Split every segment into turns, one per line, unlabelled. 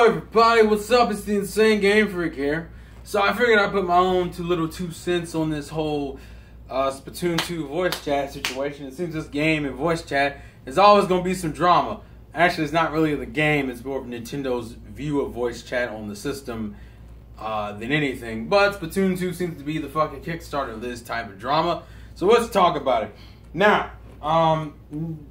everybody, what's up? It's the Insane Game Freak here. So I figured I'd put my own two cents on this whole Splatoon 2 voice chat situation. It seems this game and voice chat is always going to be some drama. Actually, it's not really the game, it's more of Nintendo's view of voice chat on the system than anything. But Splatoon 2 seems to be the fucking kickstarter of this type of drama. So let's talk about it. Now,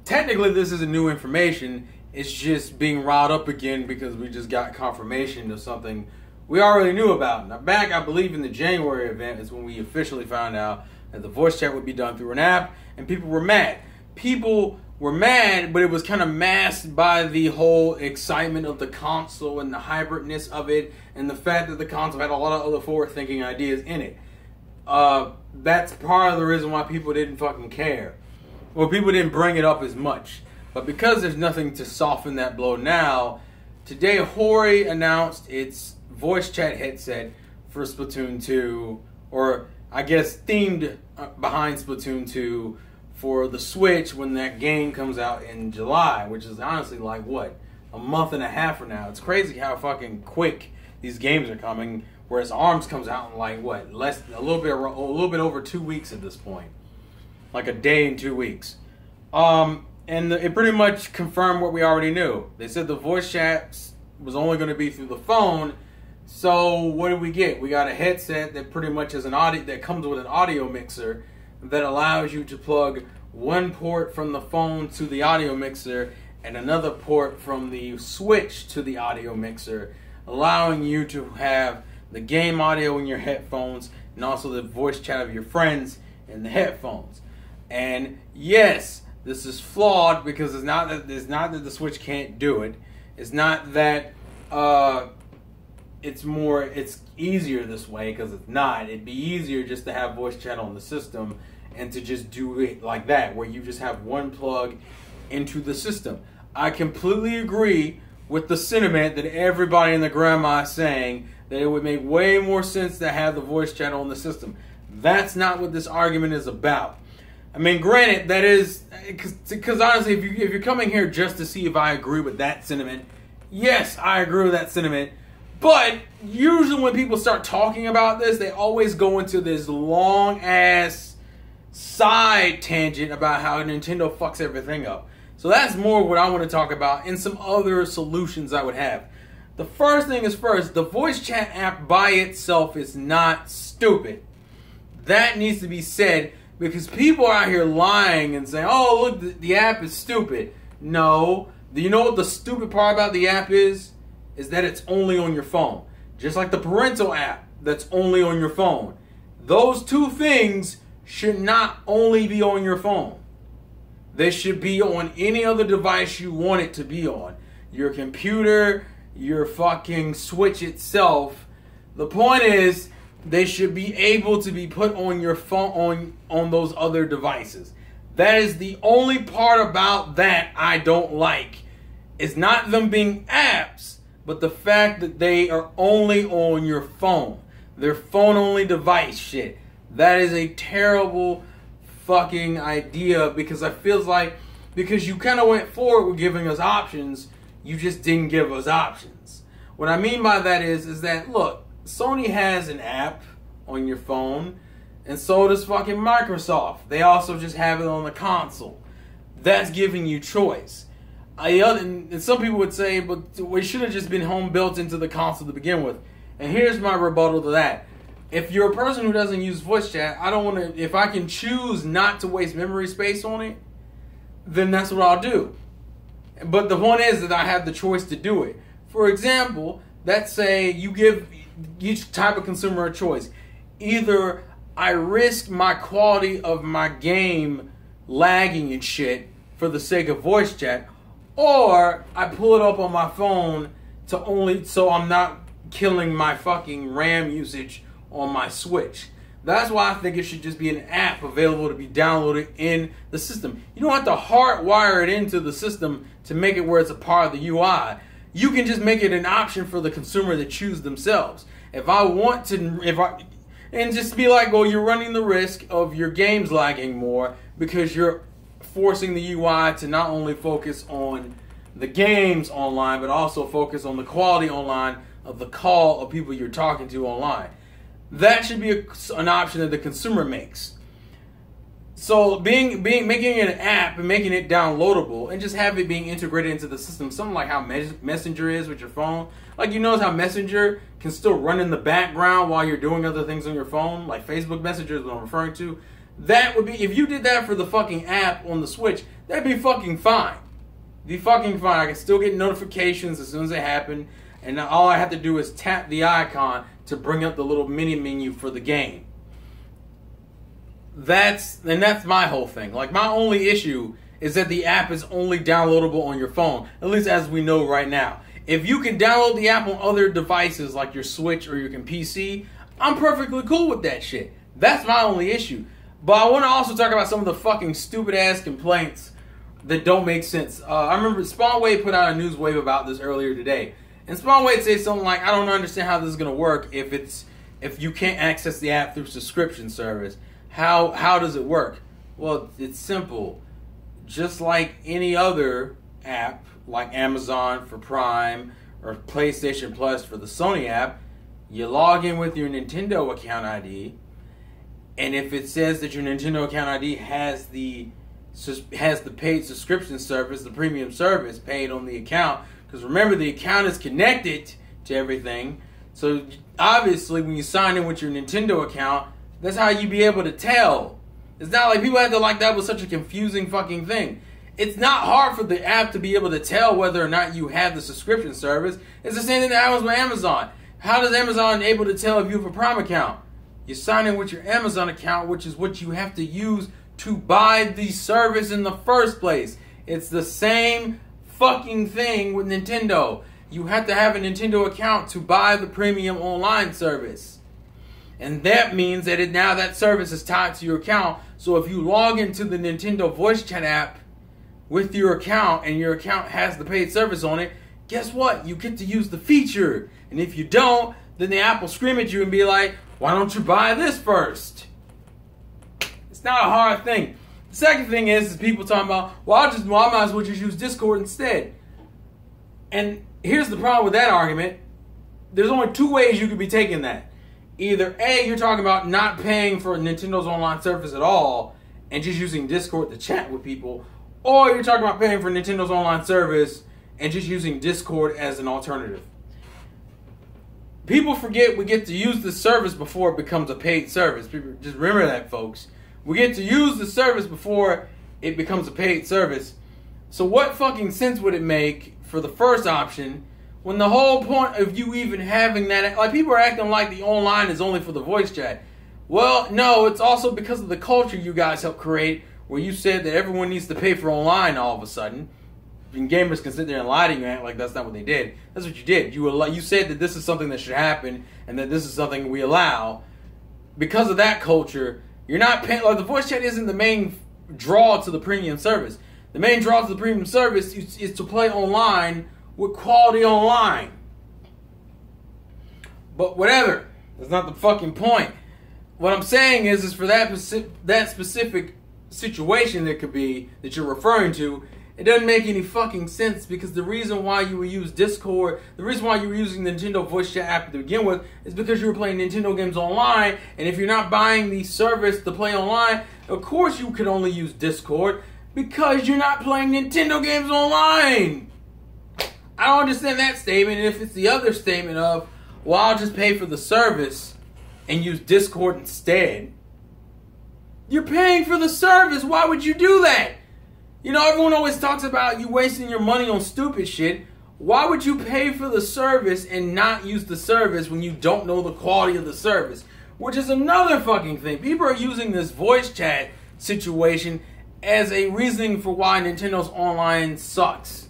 technically this isn't new information. It's just being riled up again because we just got confirmation of something we already knew about. Now, back, I believe, in the January event is when we officially found out that the voice chat would be done through an app, and people were mad. People were mad, but it was kind of masked by the whole excitement of the console and the hybridness of it, and the fact that the console had a lot of other forward-thinking ideas in it. That's part of the reason why people didn't fucking care. Well, people didn't bring it up as much. But because there's nothing to soften that blow now, today Hori announced its voice chat headset for Splatoon 2, or I guess themed behind Splatoon 2 for the Switch when that game comes out in July, which is honestly like, what, a month and a half from now. It's crazy how fucking quick these games are coming, whereas ARMS comes out in like, what, a little bit over 2 weeks at this point. Like a day and 2 weeks. And it pretty much confirmed what we already knew. They said the voice chat was only going to be through the phone. So what did we get? We got a headset that pretty much is that comes with an audio mixer that allows you to plug one port from the phone to the audio mixer and another port from the Switch to the audio mixer, allowing you to have the game audio in your headphones and also the voice chat of your friends in the headphones. And yes, this is flawed because it's not that the Switch can't do it. It's not that it's easier this way, because it's not. It'd be easier just to have voice chat on the system and to just do it like that, where you just have one plug into the system. I completely agree with the sentiment that everybody and the grandma is saying, that it would make way more sense to have the voice chat on the system. That's not what this argument is about. I mean, granted, that is, because honestly, if you're coming here just to see if I agree with that sentiment, yes, I agree with that sentiment. But usually when people start talking about this, they always go into this long-ass side tangent about how Nintendo fucks everything up. So that's more what I want to talk about, and some other solutions I would have. The first thing is first, the voice chat app by itself is not stupid. That needs to be said. Because people are out here lying and saying, oh, look, the app is stupid. No. Do you know what the stupid part about the app is? Is that it's only on your phone. Just like the parental app that's only on your phone. Those two things should not only be on your phone. They should be on any other device you want it to be on. Your computer, your fucking Switch itself. The point is, they should be able to be put on your phone, on those other devices. That is the only part about that I don't like. It's not them being apps, but the fact that they are only on your phone. They're phone-only device shit. That is a terrible fucking idea, because I feel like, because you kind of went forward with giving us options, you just didn't give us options. What I mean by that is that, look, Sony has an app on your phone, and so does fucking Microsoft. They also just have it on the console. That's giving you choice. And some people would say, but it should have just been home built into the console to begin with. And here's my rebuttal to that. If you're a person who doesn't use voice chat, I don't want to, if I can choose not to waste memory space on it, then that's what I'll do. But the point is that I have the choice to do it. For example, let's say you give each type of consumer a choice. Either I risk my quality of my game lagging and shit for the sake of voice chat, or I pull it up on my phone so I'm not killing my fucking RAM usage on my Switch. That's why I think it should just be an app available to be downloaded in the system. You don't have to hardwire it into the system to make it where it's a part of the UI. You can just make it an option for the consumer to choose themselves. If I want to, and just be like, well, you're running the risk of your games lagging more because you're forcing the UI to not only focus on the games online, but also focus on the quality online of the call of people you're talking to online. That should be an option that the consumer makes. So making it an app and making it downloadable and just have it being integrated into the system, something like how Messenger is with your phone. Like, you notice how Messenger can still run in the background while you're doing other things on your phone, like Facebook Messenger is what I'm referring to. That would be, if you did that for the fucking app on the Switch, that'd be fucking fine. Be fucking fine. I can still get notifications as soon as they happen, and now all I have to do is tap the icon to bring up the little mini menu for the game. That's my whole thing. Like, my only issue is that the app is only downloadable on your phone, at least as we know right now. If you can download the app on other devices like your Switch or your PC, I'm perfectly cool with that shit. That's my only issue. But I want to also talk about some of the fucking stupid ass complaints that don't make sense. I remember Spawn Wade put out a news wave about this earlier today. And Spawn Wade said something like, I don't understand how this is going to work if you can't access the app through subscription service. How does it work? Well, it's simple. Just like any other app, like Amazon for Prime or PlayStation Plus for the Sony app, you log in with your Nintendo account ID, and if it says that your Nintendo account ID has the paid subscription service, the premium service paid on the account, because remember, the account is connected to everything, so obviously when you sign in with your Nintendo account, that's how you be able to tell. It's not like people had to like that was such a confusing fucking thing. It's not hard for the app to be able to tell whether or not you have the subscription service. It's the same thing that happens with Amazon. How does Amazon able to tell if you have a Prime account? You sign in with your Amazon account, which is what you have to use to buy the service in the first place. It's the same fucking thing with Nintendo. You have to have a Nintendo account to buy the premium online service. And that means that now that service is tied to your account. So if you log into the Nintendo voice chat app with your account and your account has the paid service on it, guess what? You get to use the feature. And if you don't, then the app will scream at you and be like, why don't you buy this first? It's not a hard thing. The second thing is people talking about, well, I might as well just use Discord instead. And here's the problem with that argument. There's only two ways you could be taking that. Either A, you're talking about not paying for Nintendo's online service at all and just using Discord to chat with people, or you're talking about paying for Nintendo's online service and just using Discord as an alternative. People forget we get to use the service before it becomes a paid service. People, just remember that, folks. We get to use the service before it becomes a paid service. So what fucking sense would it make for the first option when the whole point of you even having that, like, people are acting like the online is only for the voice chat. Well, no, it's also because of the culture you guys helped create, where you said that everyone needs to pay for online all of a sudden. And gamers can sit there and lie to you and act like that's not what they did. That's what you did. You said that this is something that should happen and that this is something we allow. Because of that culture, you're not paying. Like, the voice chat isn't the main draw to the premium service. The main draw to the premium service is to play online with quality online. But whatever. That's not the fucking point. What I'm saying is for that specific situation that you're referring to, it doesn't make any fucking sense, because the reason why you would use Discord, the reason why you were using the Nintendo voice chat app to begin with, is because you were playing Nintendo games online, and if you're not buying the service to play online, of course you could only use Discord, because you're not playing Nintendo games online. I don't understand that statement. And if it's the other statement of, well, I'll just pay for the service and use Discord instead. You're paying for the service. Why would you do that? You know, everyone always talks about you wasting your money on stupid shit. Why would you pay for the service and not use the service when you don't know the quality of the service? Which is another fucking thing. People are using this voice chat situation as a reasoning for why Nintendo's online sucks.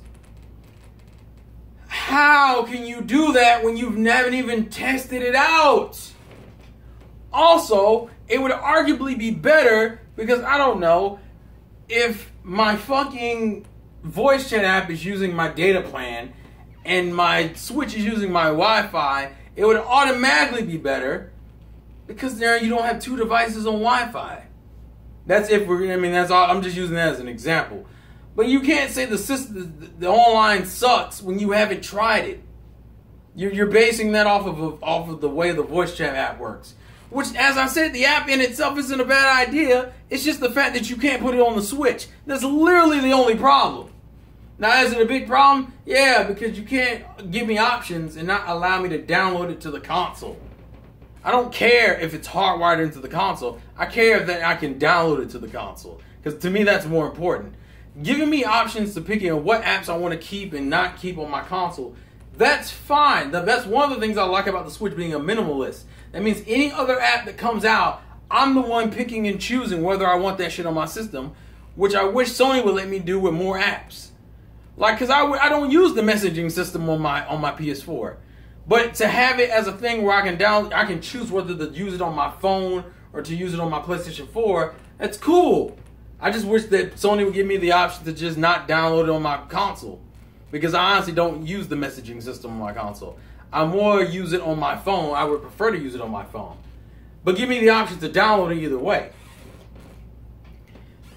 How can you do that when you haven't even tested it out? Also, it would arguably be better because, I don't know, if my fucking voice chat app is using my data plan and my Switch is using my Wi-Fi, it would automatically be better because there you don't have two devices on Wi-Fi. That's if we're, I mean, that's all, I'm just using that as an example. But you can't say the system, the online sucks when you haven't tried it. You're basing that off of the way the voice chat app works. Which, as I said, the app in itself isn't a bad idea. It's just the fact that you can't put it on the Switch. That's literally the only problem. Now, is it a big problem? Yeah, because you can't give me options and not allow me to download it to the console. I don't care if it's hardwired into the console. I care that I can download it to the console. Because to me, that's more important. Giving me options to pick in what apps I want to keep and not keep on my console, that's fine. That's one of the things I like about the Switch being a minimalist. That means any other app that comes out, I'm the one picking and choosing whether I want that shit on my system, which I wish Sony would let me do with more apps. Like, because I don't use the messaging system on my PS4. But to have it as a thing where I can choose whether to use it on my phone or to use it on my PlayStation 4, that's cool. I just wish that Sony would give me the option to just not download it on my console. Because I honestly don't use the messaging system on my console. I more use it on my phone. I would prefer to use it on my phone. But give me the option to download it either way.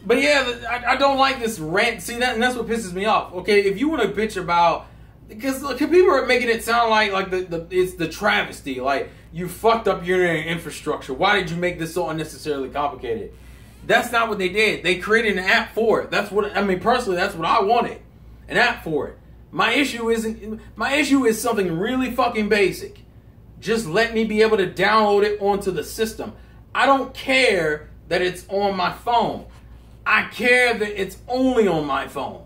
But yeah, I don't like this rant. See, and that's what pisses me off. Okay, if you want to bitch about... Because people are making it sound like it's the travesty. Like, you fucked up your infrastructure. Why did you make this so unnecessarily complicated? That's not what they did. They created an app for it. That's what... I mean, personally, that's what I wanted. An app for it. My issue is something really fucking basic. Just let me be able to download it onto the system. I don't care that it's on my phone. I care that it's only on my phone.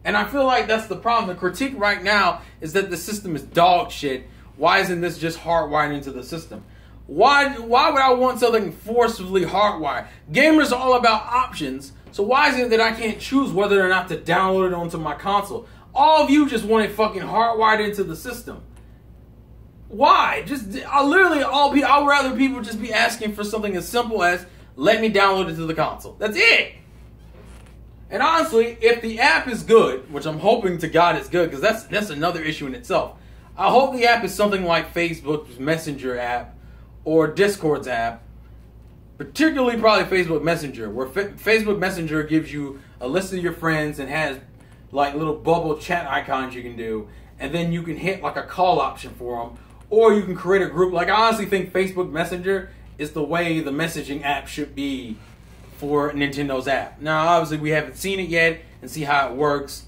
And I feel like that's the problem. The critique right now is that the system is dog shit. Why isn't this just hardwired into the system? Why would I want something forcibly hardwired? Gamers are all about options. So why is it that I can't choose whether or not to download it onto my console? All of you just want it fucking hardwired into the system. Why? I'd rather people just be asking for something as simple as, let me download it to the console. That's it. And honestly, if the app is good, which I'm hoping to God is good, because that's another issue in itself. I hope the app is something like Facebook's Messenger app or Discord's app, particularly probably Facebook Messenger, where Facebook Messenger gives you a list of your friends and has like little bubble chat icons you can do, and then you can hit like a call option for them, or you can create a group. Like, I honestly think Facebook Messenger is the way the messaging app should be for Nintendo's app. Now, obviously, we haven't seen it yet and see how it works,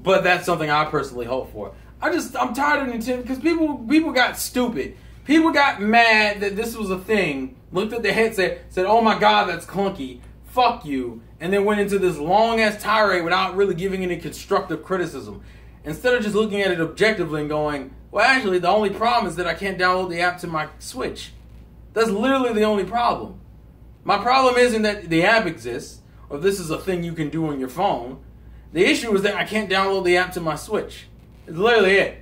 but that's something I personally hope for. I'm tired of Nintendo because people got stupid. People got mad that this was a thing, looked at the headset, said, oh my god, that's clunky, fuck you, and then went into this long-ass tirade without really giving any constructive criticism. Instead of just looking at it objectively and going, well, actually, the only problem is that I can't download the app to my Switch. That's literally the only problem. My problem isn't that the app exists, or this is a thing you can do on your phone. The issue is that I can't download the app to my Switch. It's literally it.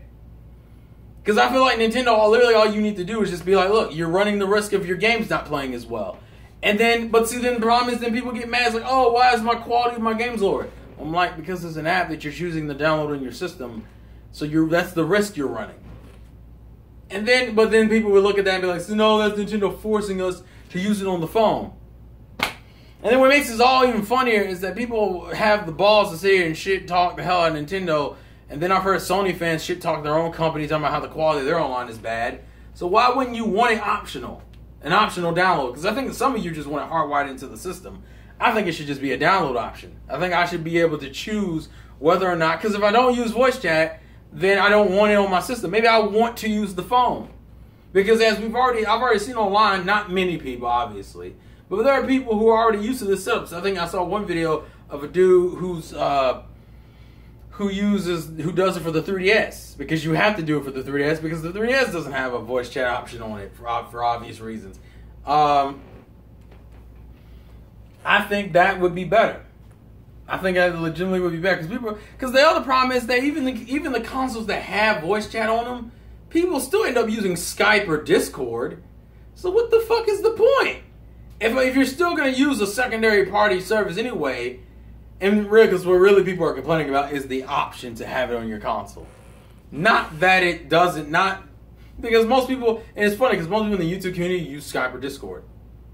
Because I feel like Nintendo, literally all you need to do is just be like, look, you're running the risk of your games not playing as well. And then, but see, then the problem is then people get mad. It's like, oh, why is my quality of my games lower? I'm like, because there's an app that you're choosing to download on your system. So that's the risk you're running. And then, but then people would look at that and be like, so no, that's Nintendo forcing us to use it on the phone. And then what makes this all even funnier is that people have the balls to sit here and shit talk the hell out of Nintendo. And then I've heard Sony fans shit talk their own company talking about how the quality of their online is bad. So why wouldn't you want it optional? An optional download? Because I think some of you just want it hardwired into the system. I think it should just be a download option. I think I should be able to choose whether or not, because if I don't use voice chat, then I don't want it on my system. Maybe I want to use the phone. Because as I've already seen online, not many people obviously, but there are people who are already used to this setup. So I think I saw one video of a dude who does it for the 3DS, because you have to do it for the 3DS because the 3DS doesn't have a voice chat option on it for obvious reasons. I think that would be better. I think that legitimately would be better because the other problem is that even the consoles that have voice chat on them, people still end up using Skype or Discord. So what the fuck is the point? If you're still going to use a secondary party service anyway, and really, because what really people are complaining about is the option to have it on your console. Not that it doesn't, because most people, and it's funny because most people in the YouTube community use Skype or Discord.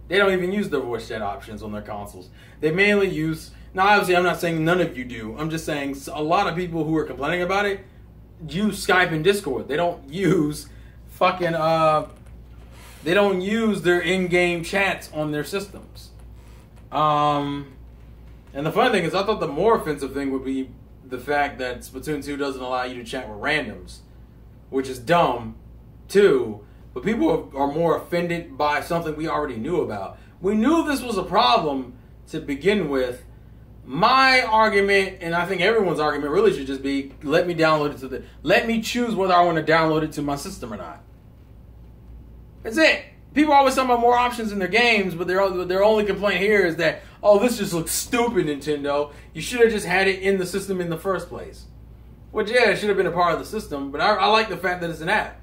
They don't even use their voice chat options on their consoles. They mainly use Now, obviously, I'm not saying none of you do. I'm just saying a lot of people who are complaining about it use Skype and Discord. They don't use fucking, they don't use their in-game chats on their systems. And the funny thing is, I thought the more offensive thing would be the fact that Splatoon 2 doesn't allow you to chat with randoms, which is dumb, too. But people are more offended by something we already knew about. We knew this was a problem to begin with. My argument, and I think everyone's argument, really should just be, let me download it let me choose whether I want to download it to my system or not. That's it. People always talk about more options in their games, but their only complaint here is that, oh, this just looks stupid, Nintendo. You should have just had it in the system in the first place. Which, yeah, it should have been a part of the system, but I like the fact that it's an app.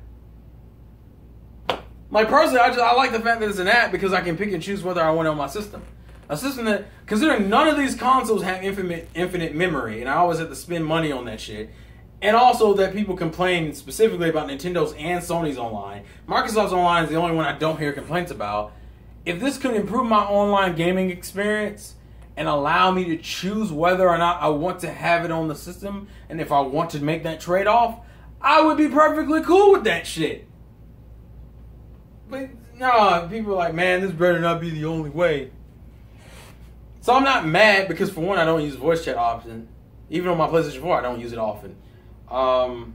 Like, personally, I like the fact that it's an app because I can pick and choose whether I want it on my system. A system that, considering none of these consoles have infinite memory, and I always have to spend money on that shit, and also that people complain specifically about Nintendo's and Sony's online. Microsoft's online is the only one I don't hear complaints about. If this could improve my online gaming experience and allow me to choose whether or not I want to have it on the system, and if I want to make that trade-off, I would be perfectly cool with that shit. But no, people are like, man, this better not be the only way. So I'm not mad because, for one, I don't use voice chat often. Even on my PlayStation 4, I don't use it often. Also,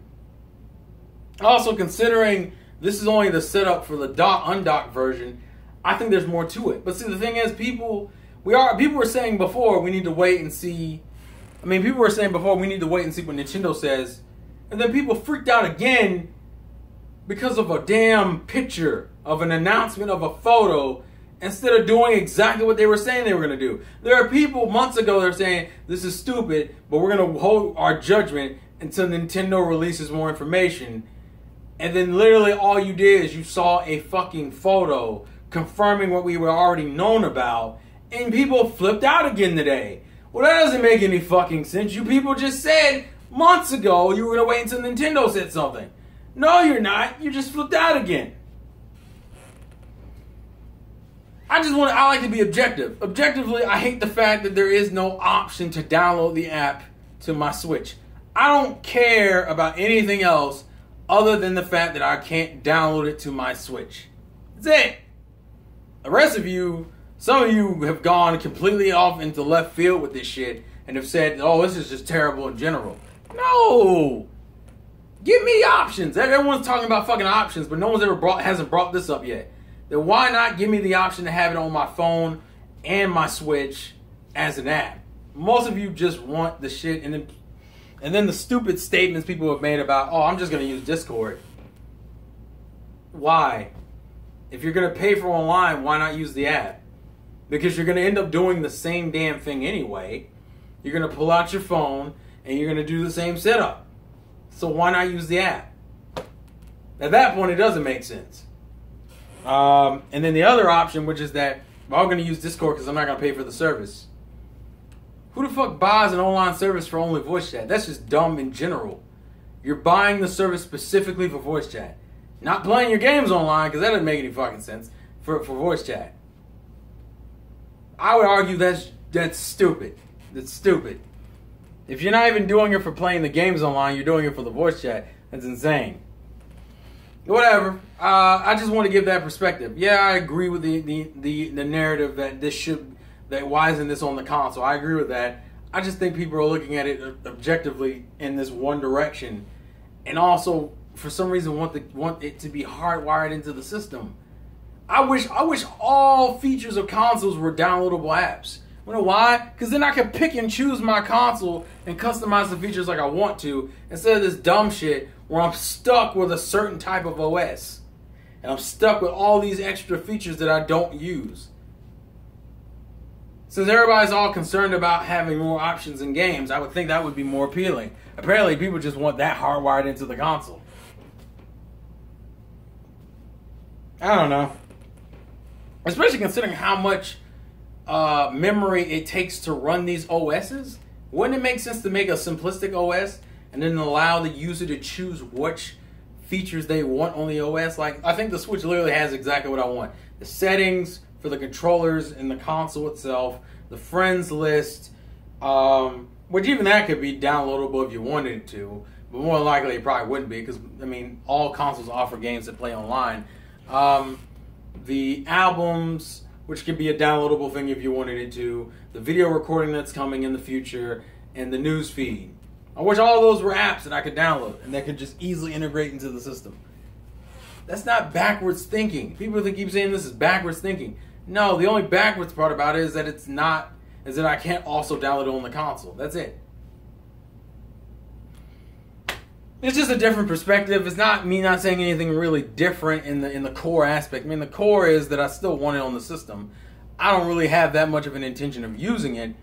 considering this is only the setup for the undocked version, I think there's more to it. But see, the thing is, people were saying before we need to wait and see. I mean, people were saying before we need to wait and see what Nintendo says, and then people freaked out again because of a damn picture of an announcement of a photo, instead of doing exactly what they were saying they were going to do. There are people months ago that are saying, this is stupid, but we're going to hold our judgment until Nintendo releases more information. And then literally all you did is you saw a fucking photo confirming what we were already known about, and people flipped out again today. Well, that doesn't make any fucking sense. You people just said months ago you were going to wait until Nintendo said something. No, you're not. You just flipped out again. I like to be objective. Objectively, I hate the fact that there is no option to download the app to my Switch. I don't care about anything else other than the fact that I can't download it to my Switch. That's it. The rest of you, some of you have gone completely off into left field with this shit and have said, oh, this is just terrible in general. No. Give me options. Everyone's talking about fucking options, but no one's hasn't brought this up yet. Then why not give me the option to have it on my phone and my Switch as an app? Most of you just want the shit, and then the stupid statements people have made about, oh, I'm just going to use Discord. Why? If you're going to pay for online, why not use the app? Because you're going to end up doing the same damn thing anyway. You're going to pull out your phone, and you're going to do the same setup. So why not use the app? At that point, it doesn't make sense. And then the other option, which is that I'm going to use Discord because I'm not going to pay for the service. Who the fuck buys an online service for only voice chat? That's just dumb in general. You're buying the service specifically for voice chat. Not playing your games online, because that doesn't make any fucking sense, for voice chat. I would argue that's stupid. That's stupid. If you're not even doing it for playing the games online, you're doing it for the voice chat. That's insane. Whatever. I just want to give that perspective. Yeah, I agree with the narrative that why isn't this on the console? I agree with that. I just think people are looking at it objectively in this one direction, and also for some reason want it to be hardwired into the system. I wish all features of consoles were downloadable apps. You know why? Because then I can pick and choose my console and customize the features like I want to, instead of this dumb shit where I'm stuck with a certain type of OS. And I'm stuck with all these extra features that I don't use. Since everybody's all concerned about having more options in games, I would think that would be more appealing. Apparently, people just want that hardwired into the console. I don't know. Especially considering how much memory it takes to run these OSs. Wouldn't it make sense to make a simplistic OS and then allow the user to choose which features they want on the OS? Like, I think the Switch literally has exactly what I want. The settings for the controllers and the console itself, the friends list, Which even that could be downloadable if you wanted it to, but more than likely it probably wouldn't be because, I mean, all consoles offer games that play online. The albums, which could be a downloadable thing if you wanted it to, the video recording that's coming in the future, and the news feed. I wish all of those were apps that I could download and that could just easily integrate into the system. That's not backwards thinking. People keep saying this is backwards thinking. No, the only backwards part about it is that it's not, is that I can't also download it on the console. That's it. It's just a different perspective. It's not me not saying anything really different in the core aspect. I mean, the core is that I still want it on the system. I don't really have that much of an intention of using it,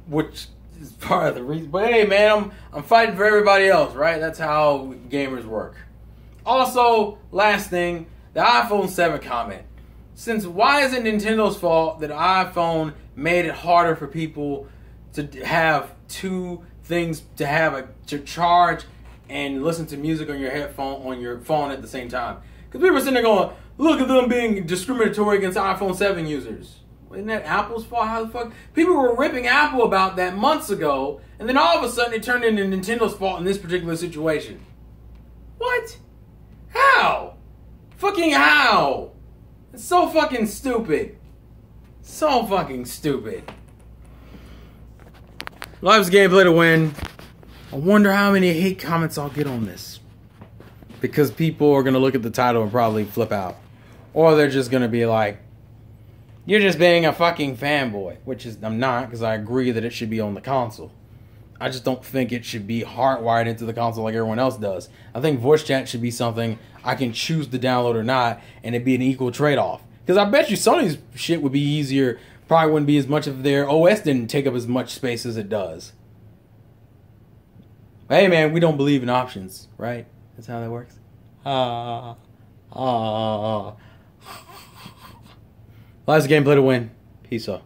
which is part of the reason. But hey, man, I'm fighting for everybody else, right? That's how gamers work. Also, last thing, the iPhone 7 comment. Since why is it Nintendo's fault that iPhone made it harder for people to have two things to charge and listen to music on your phone at the same time? Because people are sitting there going, look at them being discriminatory against iPhone 7 users. Isn't that Apple's fault? How the fuck? People were ripping Apple about that months ago, and then all of a sudden it turned into Nintendo's fault in this particular situation. What? How? Fucking how? It's so fucking stupid. So fucking stupid. Life's gameplay to win. I wonder how many hate comments I'll get on this. Because people are going to look at the title and probably flip out. Or they're just going to be like, you're just being a fucking fanboy. Which is, I'm not, because I agree that it should be on the console. I just don't think it should be hardwired into the console like everyone else does. I think voice chat should be something I can choose to download or not, and it'd be an equal trade-off. Because I bet you Sony's shit would be easier, probably wouldn't be as much of their OS didn't take up as much space as it does. But hey man, we don't believe in options, right? That's how that works. Last gameplay to win. Peace out.